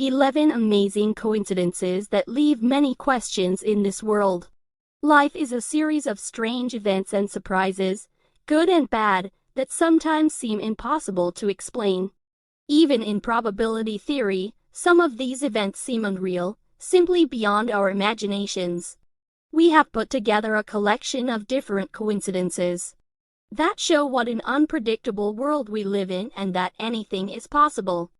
11 amazing coincidences that leave many questions in this world. Life is a series of strange events and surprises, good and bad, that sometimes seem impossible to explain. Even in probability theory, some of these events seem unreal, simply beyond our imaginations. We have put together a collection of different coincidences that show what an unpredictable world we live in and that anything is possible.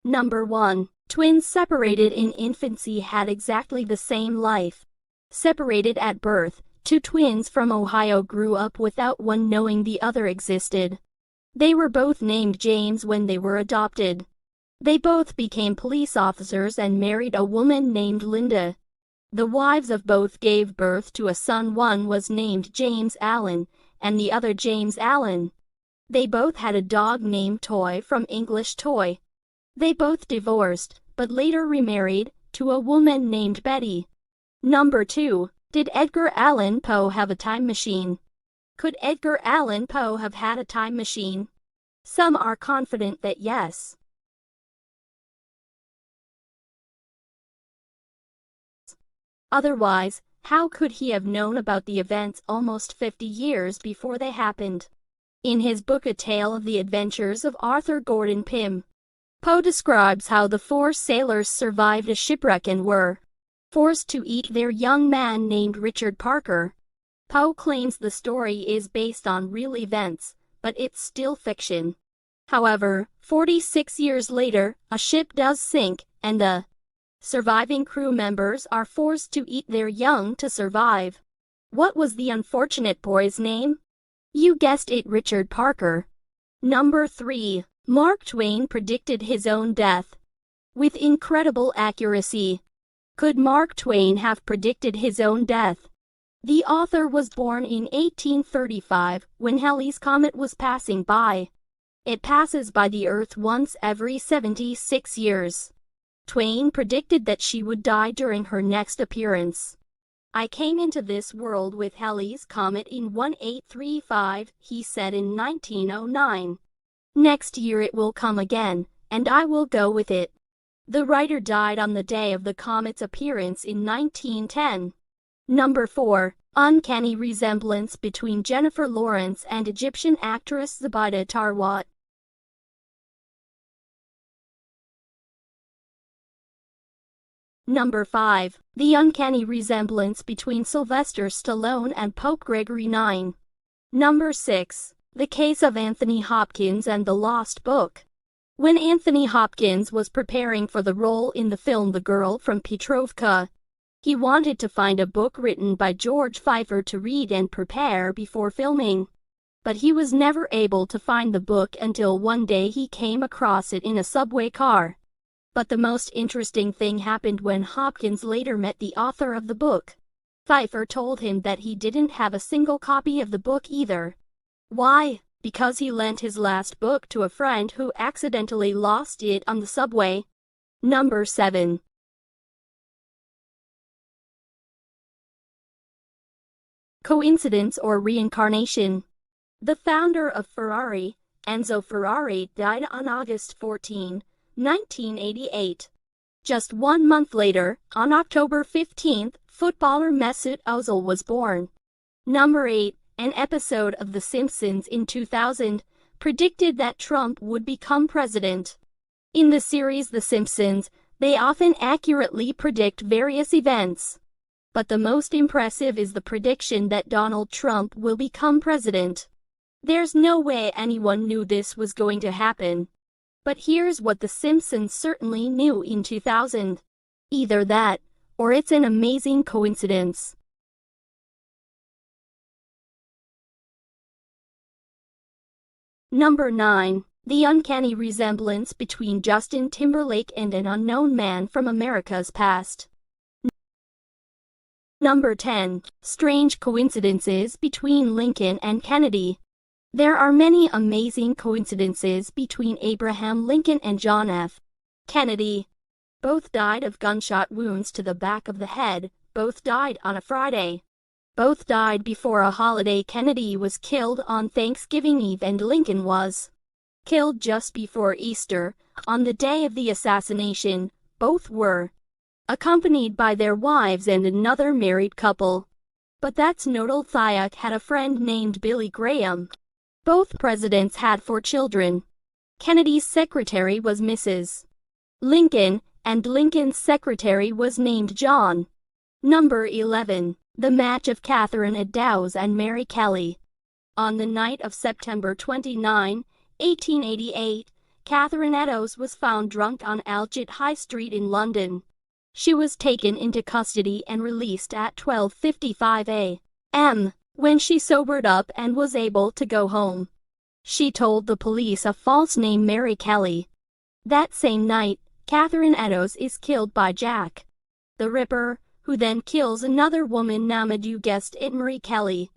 Number 1. Twins separated in infancy had exactly the same life. Separated at birth, two twins from Ohio grew up without one knowing the other existed. They were both named James when they were adopted. They both became police officers and married a woman named Linda. The wives of both gave birth to a son. One was named James Allen, and the other James Allen. They both had a dog named Toy from English toy. They both divorced, but later remarried, to a woman named Betty. Number 2. Did Edgar Allan Poe have a time machine? Could Edgar Allan Poe have had a time machine? Some are confident that yes. Otherwise, how could he have known about the events almost 50 years before they happened? In his book A Tale of the Adventures of Arthur Gordon Pym, Poe describes how the four sailors survived a shipwreck and were forced to eat their young man named Richard Parker. Poe claims the story is based on real events, but it's still fiction. However, 46 years later, a ship does sink, and the surviving crew members are forced to eat their young to survive. What was the unfortunate boy's name? You guessed it, Richard Parker. Number 3. Mark Twain predicted his own death with incredible accuracy. Could Mark Twain have predicted his own death? The author was born in 1835 when Halley's Comet was passing by. It passes by the Earth once every 76 years. Twain predicted that she would die during her next appearance. I came into this world with Halley's Comet in 1835, he said in 1909. Next year it will come again, and I will go with it. The writer died on the day of the comet's appearance in 1910. Number 4. Uncanny resemblance between Jennifer Lawrence and Egyptian actress Zubaida Tarwat. Number 5. The uncanny resemblance between Sylvester Stallone and Pope Gregory IX. Number 6. The case of Anthony Hopkins and the Lost Book. When Anthony Hopkins was preparing for the role in the film The Girl from Petrovka, he wanted to find a book written by George Pfeiffer to read and prepare before filming. But he was never able to find the book until one day he came across it in a subway car. But the most interesting thing happened when Hopkins later met the author of the book. Pfeiffer told him that he didn't have a single copy of the book either. Why? Because he lent his last book to a friend who accidentally lost it on the subway. Number 7. Coincidence or reincarnation? The founder of Ferrari, Enzo Ferrari, died on August 14, 1988. Just 1 month later, on October 15, footballer Mesut Ozil was born. Number 8. An episode of The Simpsons in 2000 predicted that Trump would become president. In the series The Simpsons, they often accurately predict various events. But the most impressive is the prediction that Donald Trump will become president. There's no way anyone knew this was going to happen. But here's what The Simpsons certainly knew in 2000. Either that, or it's an amazing coincidence. Number 9. The uncanny resemblance between Justin Timberlake and an unknown man from America's past. Number 10. Strange coincidences between Lincoln and Kennedy. There are many amazing coincidences between Abraham Lincoln and John F. Kennedy. Both died of gunshot wounds to the back of the head. Both died on a Friday. Both died before a holiday. Kennedy was killed on Thanksgiving Eve and Lincoln was killed just before Easter, on the day of the assassination. both were accompanied by their wives and another married couple. But that's not all. Thayok had a friend named Billy Graham. Both presidents had 4 children. Kennedy's secretary was Mrs. Lincoln, and Lincoln's secretary was named John. Number 11. The match of Catherine Eddowes and Mary Kelly. On the night of September 29, 1888, Catherine Eddowes was found drunk on Aldgate High Street in London. She was taken into custody and released at 12:55 a.m. when she sobered up and was able to go home. She told the police a false name, Mary Kelly. That same night, Catherine Eddowes is killed by Jack the Ripper, who then kills another woman named, you guessed it, Marie Kelly.